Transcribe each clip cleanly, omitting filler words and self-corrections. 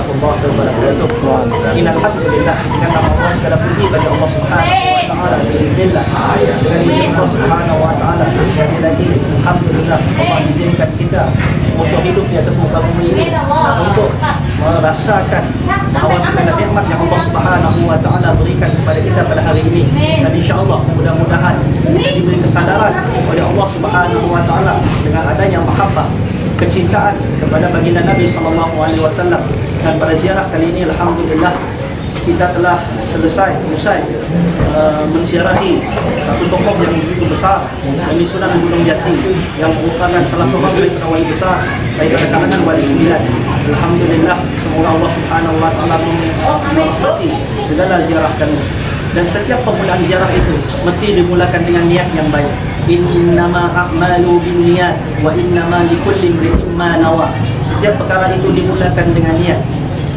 warahmatullahi wabarakatuh. Innalhamdulillah, dengan nama Allah segala puji bagi Allah Subhanahu wa taala. Bismillah. Dengan izin Allah Subhanahu wa taala, sekali lagi alhamdulillah Allah izinkan kita untuk hidup di atas muka bumi ini, untuk merasakan bahawa segala nikmat yang Allah Subhanahu wa taala berikan kepada kita pada hari ini. Dan insya-Allah mudah-mudahan kita diberi kesadaran oleh Allah Subhanahu wa taala dengan adanya mahabbah, kecintaan kepada baginda Nabi SAW. Dan pada ziarah kali ini alhamdulillah kita telah usai menziarahi satu tokoh yang begitu besar, yakni Sunan Gunung Jati, yang merupakan salah seorang daripada wali besar daripada kalangan wali 9. Alhamdulillah, semoga Allah Subhanahu wa taala merahmati segala ziarah kami. Dan setiap pemulaan ziarah itu mesti dimulakan dengan niat yang baik. Innama a'malu binniyat wa innama likulli imri'in ma nawa. Setiap perkara itu dimulakan dengan niat.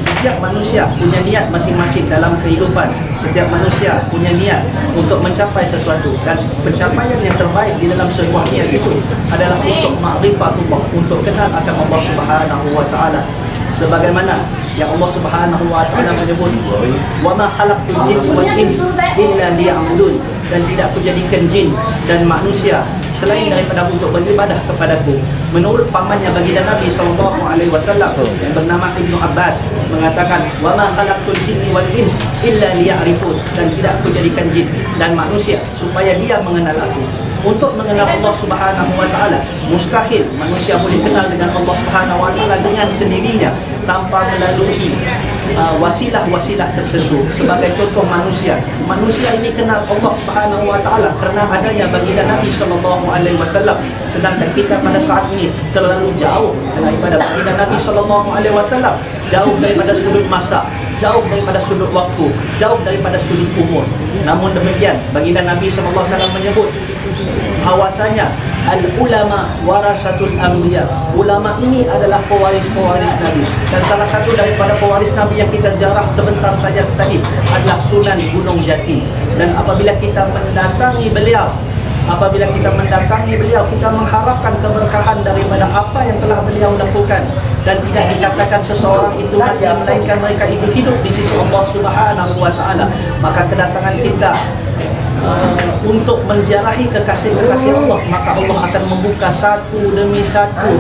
Setiap manusia punya niat masing-masing dalam kehidupan. Setiap manusia punya niat untuk mencapai sesuatu, dan pencapaian yang terbaik di dalam sebuah niat itu adalah untuk ma'rifatullah, untuk kenal akan Allah Subhanahu wa taala. Sebagaimana yang Allah Subhanahu wa taala menyebut, "Wa ma khalaqtul jinna wal insa illa liya'budun." Dan tidak aku jadikan jin dan manusia selain daripada untuk beribadah kepadaku. Menurut pamannya baginda Nabi SAW yang bernama Ibnu Abbas mengatakan, "Wa ma khalaqtul jinna wal insa illa liya'rifun." Dan tidak aku jadikan jin dan manusia supaya dia mengenal aku. Untuk mengenal Allah Subhanahu wa taala, mustahil manusia boleh kenal dengan Allah Subhanahu wa taala dengan sendirinya tanpa melalui wasilah-wasilah tertentu. Sebagai contoh, manusia ini kenal Allah Subhanahu wa taala kerana adanya baginda Nabi SAW. Sedangkan kita pada saat ini terlalu jauh daripada baginda Nabi SAW, jauh daripada sudut masa, jauh daripada sudut waktu, jauh daripada sudut umur. Namun demikian, baginda Nabi SAW menyebut bahwasanya al-ulama warasatul anbiya. Ulama ini adalah pewaris-pewaris Nabi. Dan salah satu daripada pewaris Nabi yang kita ziarah sebentar saja tadi adalah Sunan Gunung Jati. Dan apabila kita mendatangi beliau, kita mengharapkan keberkahan daripada apa yang telah beliau lakukan. Dan tidak dikatakan seseorang itu mati, melainkan mereka itu hidup di sisi Allah Subhanahu wa taala. Maka kedatangan kita untuk menziarahi kekasih-kekasih Allah, maka Allah akan membuka satu demi satu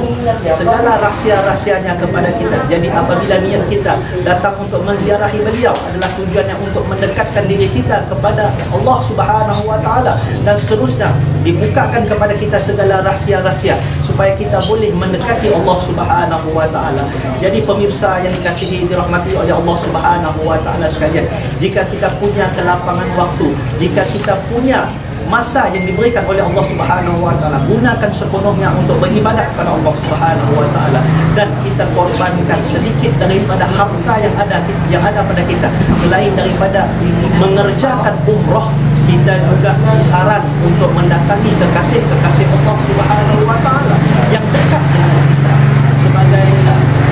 segala rahsia-rahsianya kepada kita. Jadi apabila niat kita datang untuk menziarahi beliau adalah tujuannya untuk mendekatkan diri kita kepada Allah Subhanahu wa taala, dan seterusnya dibukakan kepada kita segala rahsia-rahsia supaya kita boleh mendekati Allah Subhanahu wa taala. Jadi pemirsa yang dikasihi, dirahmati oleh Allah Subhanahu wa taala sekalian, jika kita punya kelapangan waktu, jika kita punya masa yang diberikan oleh Allah Subhanahu wa taala, gunakan sepenuhnya untuk beribadah kepada Allah Subhanahu wa taala, dan kita korbankan sedikit daripada harta yang ada pada kita. Selain daripada mengerjakan umrah, kita juga disaran untuk mendatangi kekasih-kekasih Allah Subhanahu wa taala yang dekat dengan kita. Sebagai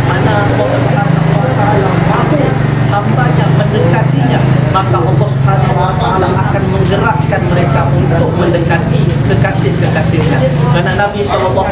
mana Allah Subhanahu wa taala mahu hambanya mendekatinya, maka Allah Subhanahu wa taala akan menggerakkan mereka untuk mendekati kekasih-kekasihnya. Karena Nabi SAW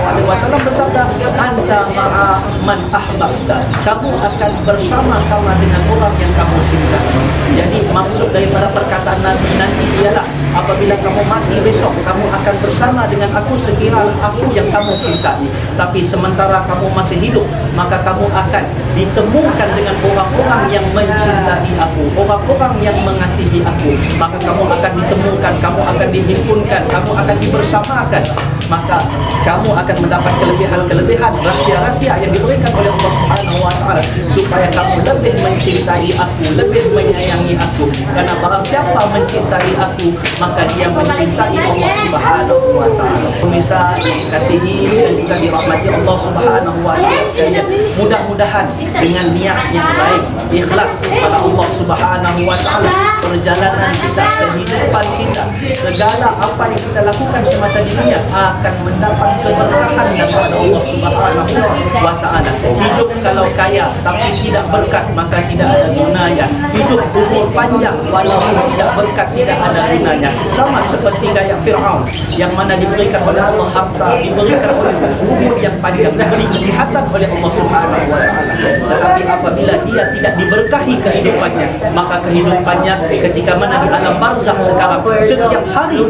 bersabda, "Anta ma'a man ahbabta." Kamu akan bersama-sama dengan orang yang kamu cintai. Jadi maksud daripada perkataan Nabi nanti ialah apabila kamu mati besok, kamu akan bersama dengan aku sekiranya aku yang kamu cintai. Tapi sementara kamu masih hidup, maka kamu akan ditemukan dengan orang-orang yang mencintai aku, orang-orang yang mengasihi aku. Maka kamu akan ditemukan, kamu akan dihimpunkan, kamu akan dibersamakan. Maka kamu akan mendapat kelebihan-kelebihan, rahsia-rahsia yang diberikan oleh Allah Subhanahu wa taala supaya kamu lebih mencintai aku, lebih menyayangi aku. Karena barang siapa mencintai aku, maka dia mencintai Allah Subhanahu wa taala. Pemirsa dikasihi dan juga dirahmati Allah Subhanahu wa taala sekalian, mudah-mudahan dengan niat yang baik, ikhlas kepada Allah Subhanahu wa taala, perjalanan kita, kehidupan kita, segala apa yang kita lakukan semasa di dunia akan mendapat keberkahan daripada Allah Subhanahu wa Ta'ala. Hidup kalau kaya tapi tidak berkat, maka tidak ada gunanya. Hidup umur panjang walaupun tidak berkat, tidak ada gunanya. Sama seperti gaya Fir'aun yang mana diberikan oleh Allah harta, diberikan oleh umur yang panjang, diberi kesihatan oleh Allah Subhanahu wa Ta'ala. Tetapi apabila dia tidak diberkahi kehidupannya, maka kehidupannya ketika mana di alam barzakh sekarang, setiap hari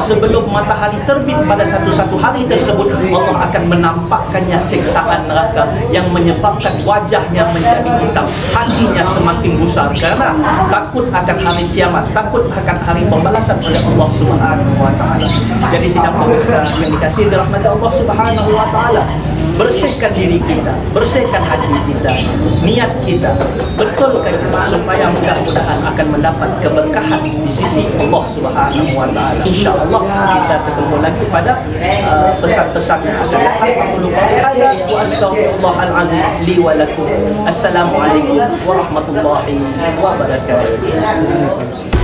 sebelum matahari terbit pada satu hari tersebut, Allah akan menampakkannya siksaan neraka yang menyebabkan wajahnya menjadi hitam, hatinya semakin gusar karena takut akan hari kiamat, takut akan hari pembalasan oleh Allah Subhanahu wa Ta'ala. Jadi sidang pemirsa yang dikasihi dirahmati Allah Subhanahu wa Ta'ala, bersihkan diri kita, bersihkan hati kita, niat kita, betulkan supaya mudah-mudahan akan mendapat keberkahan di sisi Allah Subhanahu wa Ta'ala. InsyaAllah kita ketemu lagi pada pesan-pesan yang akan datang. Aku lupa hadza wa astaghfirullahalazim li wa lakum. Assalamualaikum warahmatullahi wabarakatuh.